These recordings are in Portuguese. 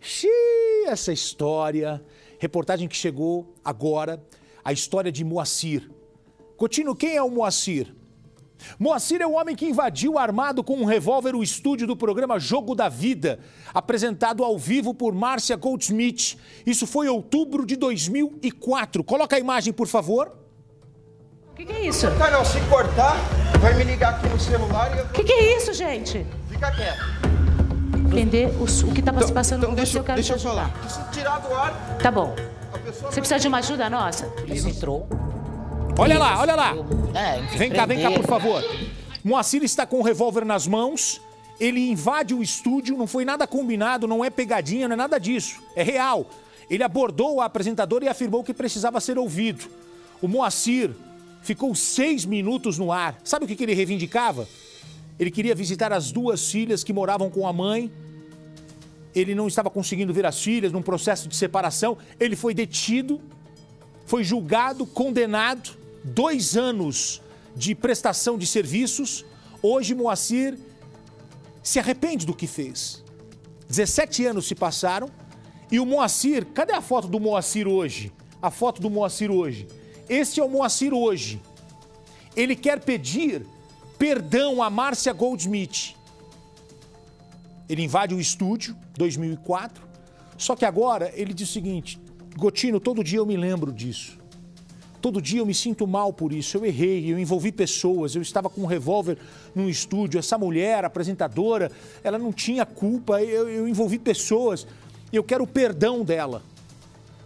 Xiii, essa história. Reportagem que chegou agora, a história de Moacir. Coutinho, quem é o Moacir? Moacir é o homem que invadiu armado com um revólver o estúdio do programa Jogo da Vida, apresentado ao vivo por Márcia Goldschmidt. Isso foi em outubro de 2004. Coloca a imagem, por favor. O que é isso? Não, se cortar, vai me ligar aqui no celular e eu... O que é isso, gente? Fica quieto. Entender o que está se passando com você, eu quero deixa te eu ajudar. falar. Se tirar do ar... Tá bom. A pessoa Você precisa de uma ajuda nossa? Ele entrou. Olha lá, olha lá. Vem cá, por favor. Moacir está com o revólver nas mãos. Ele invade o estúdio, não foi nada combinado, não é pegadinha, não é nada disso. É real. Ele abordou a apresentadora e afirmou que precisava ser ouvido. O Moacir ficou 6 minutos no ar. Sabe o que ele reivindicava? Ele queria visitar as 2 filhas que moravam com a mãe. Ele não estava conseguindo ver as filhas num processo de separação. Ele foi detido, foi julgado, condenado. 2 anos de prestação de serviços. Hoje, Moacir se arrepende do que fez. 17 anos se passaram e o Moacir... Cadê a foto do Moacir hoje? A foto do Moacir hoje. Esse é o Moacir hoje. Ele quer pedir perdão a Márcia Goldschmidt. Ele invade o estúdio, 2004. Só que agora ele diz o seguinte: Gotino, todo dia eu me lembro disso. Todo dia eu me sinto mal por isso, eu errei, eu envolvi pessoas, eu estava com um revólver num estúdio, essa mulher, apresentadora, ela não tinha culpa, eu envolvi pessoas, eu quero o perdão dela.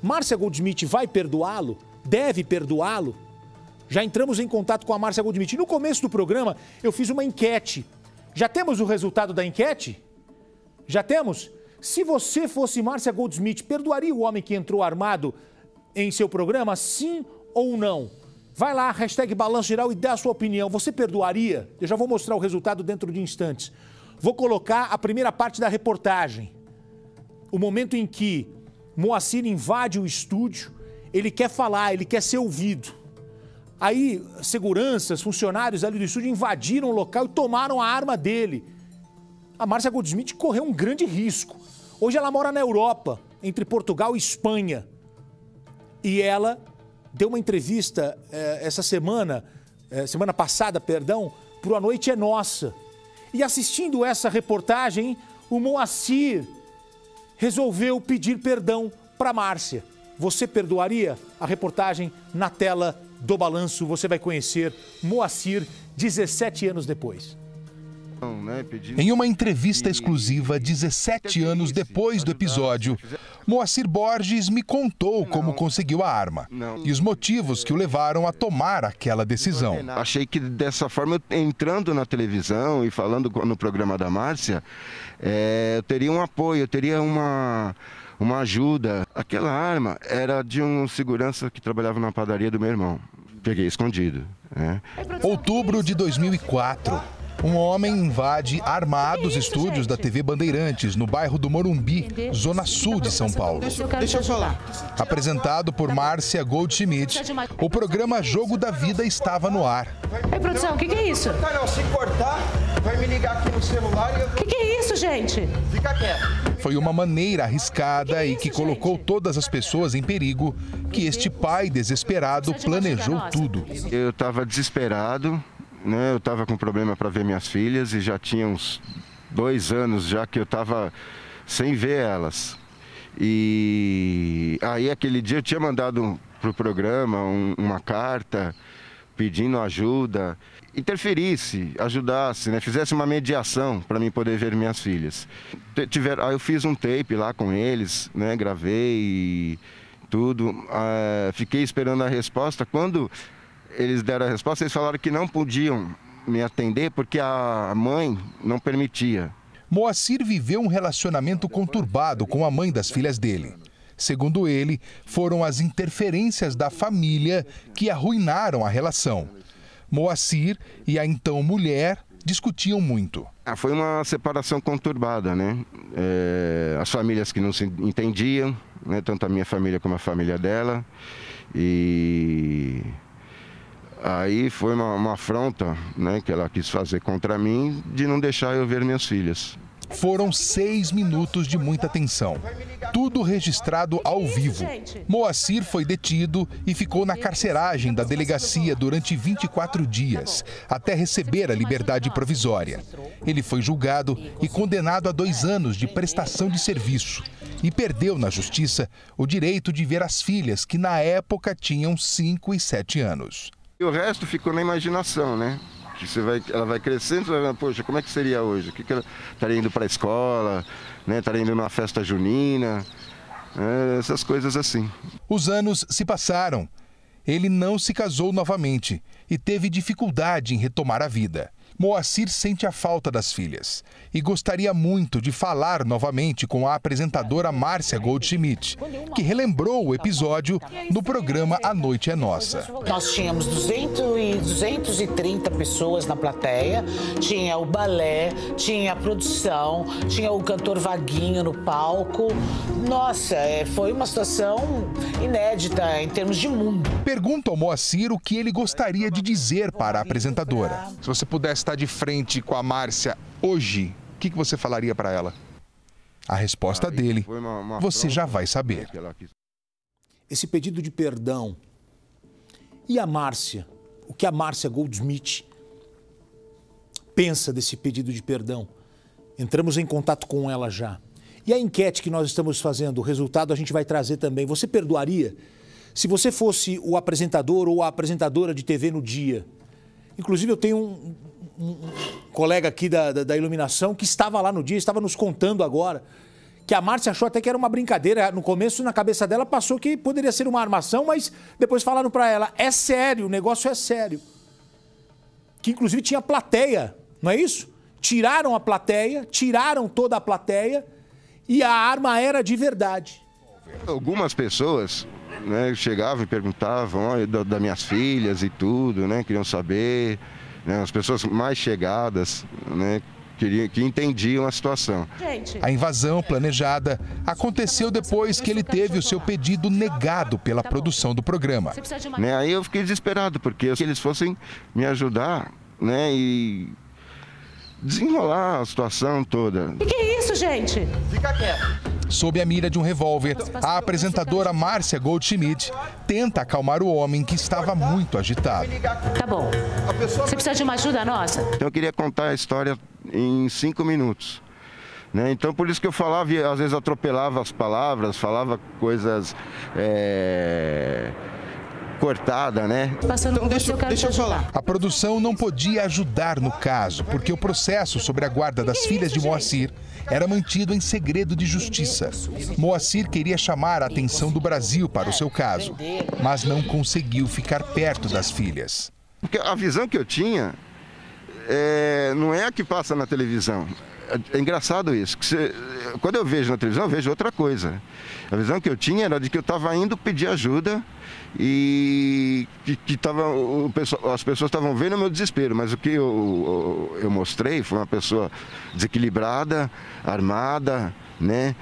Márcia Goldschmidt vai perdoá-lo? Deve perdoá-lo? Já entramos em contato com a Márcia Goldschmidt. No começo do programa, eu fiz uma enquete. Já temos o resultado da enquete? Já temos? Se você fosse Márcia Goldschmidt, perdoaria o homem que entrou armado em seu programa? Sim ou não? Vai lá, #Balanço Geral e dá a sua opinião. Você perdoaria? Eu já vou mostrar o resultado dentro de instantes. Vou colocar a primeira parte da reportagem. O momento em que Moacir invade o estúdio, ele quer falar, ele quer ser ouvido. Aí, seguranças, funcionários ali do estúdio invadiram o local e tomaram a arma dele. A Márcia Goldschmidt correu um grande risco. Hoje ela mora na Europa, entre Portugal e Espanha. E ela deu uma entrevista essa semana passada, perdão, para o A Noite é Nossa. E assistindo essa reportagem, o Moacir resolveu pedir perdão para Márcia. Você perdoaria? A reportagem na tela do Balanço, você vai conhecer Moacir 17 anos depois. Em uma entrevista exclusiva 17 anos depois do episódio, Moacir Borges me contou como conseguiu a arma e os motivos que o levaram a tomar aquela decisão. Achei que dessa forma, entrando na televisão e falando no programa da Márcia, eu teria um apoio, eu teria uma ajuda. Aquela arma era de um segurança que trabalhava na padaria do meu irmão. Peguei escondido. Outubro de 2004. Um homem invade armado os estúdios da TV Bandeirantes, no bairro do Morumbi, zona sul de São Paulo. Deixa eu falar. Apresentado por Márcia Goldschmidt, o programa Jogo da Vida estava no ar. Ei, produção, o que é isso? Não, se cortar, vai me ligar aqui no celular e eu... O que é isso, gente? Fica quieto. Foi uma maneira arriscada e que colocou todas as pessoas em perigo que este pai desesperado planejou tudo. Eu estava desesperado. Eu estava com problema para ver minhas filhas e já tinha uns 2 anos já que eu estava sem ver elas. E aí aquele dia eu tinha mandado para o programa uma carta pedindo ajuda, interferisse, ajudasse, fizesse uma mediação para mim poder ver minhas filhas. Aí eu fiz um tape lá com eles, gravei e tudo, fiquei esperando a resposta. Quando eles deram a resposta, eles falaram que não podiam me atender porque a mãe não permitia. Moacir viveu um relacionamento conturbado com a mãe das filhas dele. Segundo ele, foram as interferências da família que arruinaram a relação. Moacir e a então mulher discutiam muito. Foi uma separação conturbada, as famílias que não se entendiam, tanto a minha família como a família dela. E aí foi uma afronta, que ela quis fazer contra mim, de não deixar eu ver minhas filhas. Foram 6 minutos de muita tensão. Tudo registrado ao vivo. Moacir foi detido e ficou na carceragem da delegacia durante 24 dias, até receber a liberdade provisória. Ele foi julgado e condenado a 2 anos de prestação de serviço. E perdeu na justiça o direito de ver as filhas, que na época tinham 5 e 7 anos. E o resto ficou na imaginação, né? Que ela vai crescendo, você vai vendo, poxa, como é que seria hoje? O que ela estaria indo para a escola, né? Estaria indo numa festa junina, essas coisas assim. Os anos se passaram. Ele não se casou novamente e teve dificuldade em retomar a vida. Moacir sente a falta das filhas e gostaria muito de falar novamente com a apresentadora Márcia Goldschmidt, que relembrou o episódio no programa A Noite é Nossa. Nós tínhamos 230 pessoas na plateia, tinha o balé, tinha a produção, tinha o cantor Vaguinho no palco. Nossa, foi uma situação inédita em termos de mundo. Pergunto ao Moacir o que ele gostaria de dizer para a apresentadora. Se você pudesse estar de frente com a Márcia hoje, o que você falaria para ela? A resposta dele, você já vai saber. Esse pedido de perdão. E a Márcia? O que a Márcia Goldschmidt pensa desse pedido de perdão? Entramos em contato com ela já. E a enquete que nós estamos fazendo, o resultado a gente vai trazer também. Você perdoaria? Se você fosse o apresentador ou a apresentadora de TV no dia. Inclusive, eu tenho um colega aqui da iluminação que estava lá no dia, estava nos contando agora, que a Márcia achou até que era uma brincadeira. No começo, na cabeça dela, passou que poderia ser uma armação, mas depois falaram para ela, é sério, o negócio é sério. Que inclusive tinha plateia, não é isso? Tiraram a plateia, tiraram toda a plateia e a arma era de verdade. Algumas pessoas, né, chegavam e perguntavam das minhas filhas e tudo, né, queriam saber, né, as pessoas mais chegadas, né, que entendiam a situação. A invasão planejada aconteceu depois que ele teve o seu pedido negado pela produção do programa. Né, aí eu fiquei desesperado, porque se eles fossem me ajudar, né, e desenrolar a situação toda. O que é isso, gente? Fica quieto. Sob a mira de um revólver, a apresentadora Márcia Goldschmidt tenta acalmar o homem que estava muito agitado. Tá bom. Você precisa de uma ajuda nossa? Então eu queria contar a história em 5 minutos. Né? Então por isso que eu falava, e às vezes atropelava as palavras, falava coisas cortada, né? Então deixa eu falar. A produção não podia ajudar no caso, porque o processo sobre a guarda das filhas de Moacir era mantido em segredo de justiça. Moacir queria chamar a atenção do Brasil para o seu caso, mas não conseguiu ficar perto das filhas. Porque a visão que eu tinha não é a que passa na televisão. É engraçado isso. Quando eu vejo na televisão, eu vejo outra coisa. A visão que eu tinha era de que eu estava indo pedir ajuda e que as pessoas estavam vendo o meu desespero. Mas o que eu mostrei foi uma pessoa desequilibrada, armada, né?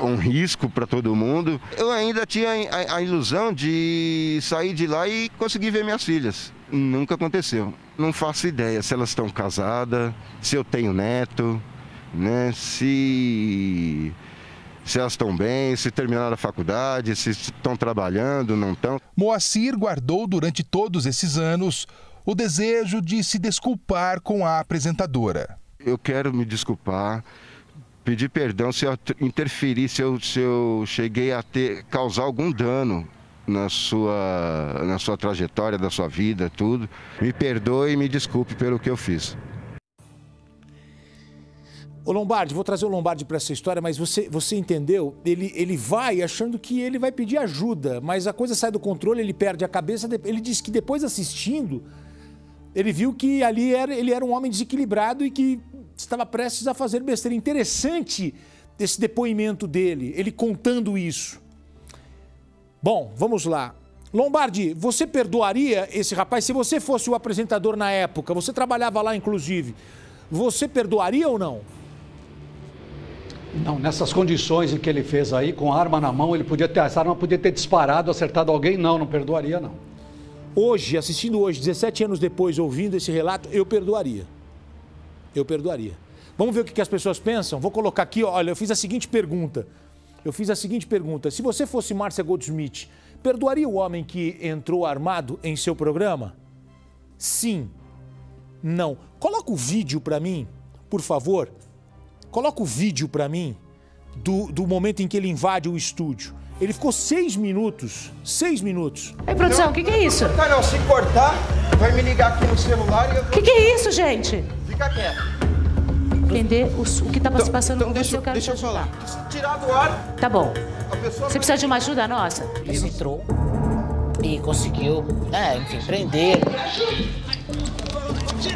Um risco para todo mundo. Eu ainda tinha a ilusão de sair de lá e conseguir ver minhas filhas. Nunca aconteceu. Não faço ideia se elas estão casadas, se eu tenho neto, né? Se elas estão bem, se terminaram a faculdade, se estão trabalhando, não estão. Moacir guardou durante todos esses anos o desejo de se desculpar com a apresentadora. Eu quero me desculpar, pedir perdão se eu interferi, se eu cheguei a causar algum dano na sua trajetória, da sua vida, tudo. Me perdoe e me desculpe pelo que eu fiz. Ô Lombardi, vou trazer o Lombardi para essa história, mas você entendeu? Ele vai achando que ele vai pedir ajuda, mas a coisa sai do controle, ele perde a cabeça. Ele disse que depois assistindo, ele viu que ali ele era um homem desequilibrado e que estava prestes a fazer besteira. Interessante esse depoimento dele, ele contando isso. Bom, vamos lá. Lombardi, você perdoaria esse rapaz? Se você fosse o apresentador na época, você trabalhava lá inclusive, você perdoaria ou não? Não, nessas condições em que ele fez aí, com a arma na mão, essa arma podia ter disparado, acertado alguém, não perdoaria não. Hoje, assistindo hoje, 17 anos depois, ouvindo esse relato, eu perdoaria. Eu perdoaria. Vamos ver o que as pessoas pensam? Vou colocar aqui, olha, eu fiz a seguinte pergunta. Se você fosse Márcia Goldsmith, perdoaria o homem que entrou armado em seu programa? Sim. Não. Coloca o vídeo pra mim, por favor. Coloca o vídeo pra mim do momento em que ele invade o estúdio. Ele ficou 6 minutos. 6 minutos. Ei, produção, o que é isso? Não, se cortar, vai me ligar aqui no celular e eu... O que é isso, gente? Fica quieto. Entender o que tá se passando com você, eu quero deixa te eu ajudar. falar. Tirar do ar, Tá bom. a pessoa... Você precisa de uma ajuda nossa? Ele entrou e conseguiu, enfim, prender.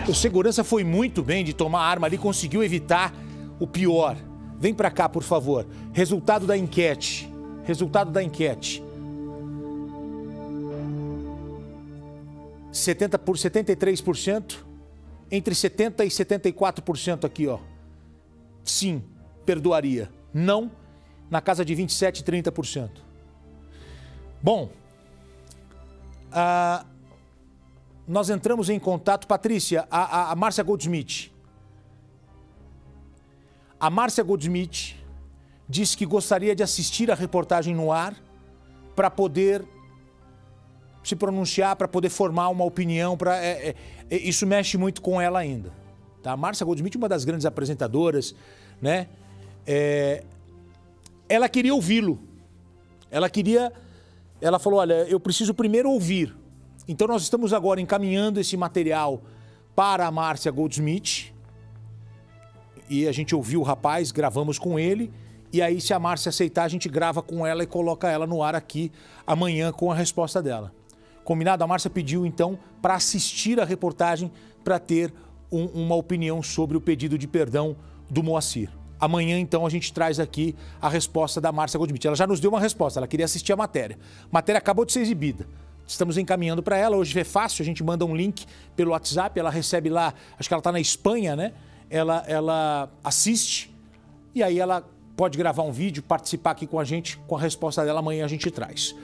O segurança foi muito bem de tomar a arma ali, conseguiu evitar o pior. Vem pra cá, por favor. Resultado da enquete. 73%, entre 70% e 74% aqui, ó. Sim, perdoaria. Não, na casa de 27% e 30%. Bom, nós entramos em contato, Patrícia, a Márcia Goldsmith. A Márcia Goldsmith disse que gostaria de assistir a reportagem no ar para poder se pronunciar, para poder formar uma opinião. Isso mexe muito com ela ainda. Tá? A Márcia Goldsmith, uma das grandes apresentadoras, né? Ela queria ouvi-lo. Ela falou, olha, eu preciso primeiro ouvir. Então nós estamos agora encaminhando esse material para a Márcia Goldsmith. E a gente ouviu o rapaz, gravamos com ele. E aí, se a Márcia aceitar, a gente grava com ela e coloca ela no ar aqui amanhã com a resposta dela. Combinado? A Márcia pediu, então, para assistir a reportagem, para ter uma opinião sobre o pedido de perdão do Moacir. Amanhã, então, a gente traz aqui a resposta da Márcia Goldsmith. Ela já nos deu uma resposta, ela queria assistir a matéria. A matéria acabou de ser exibida. Estamos encaminhando para ela, hoje é fácil, a gente manda um link pelo WhatsApp, ela recebe lá, acho que ela está na Espanha, né? Ela assiste e aí ela pode gravar um vídeo, participar aqui com a gente, com a resposta dela amanhã a gente traz.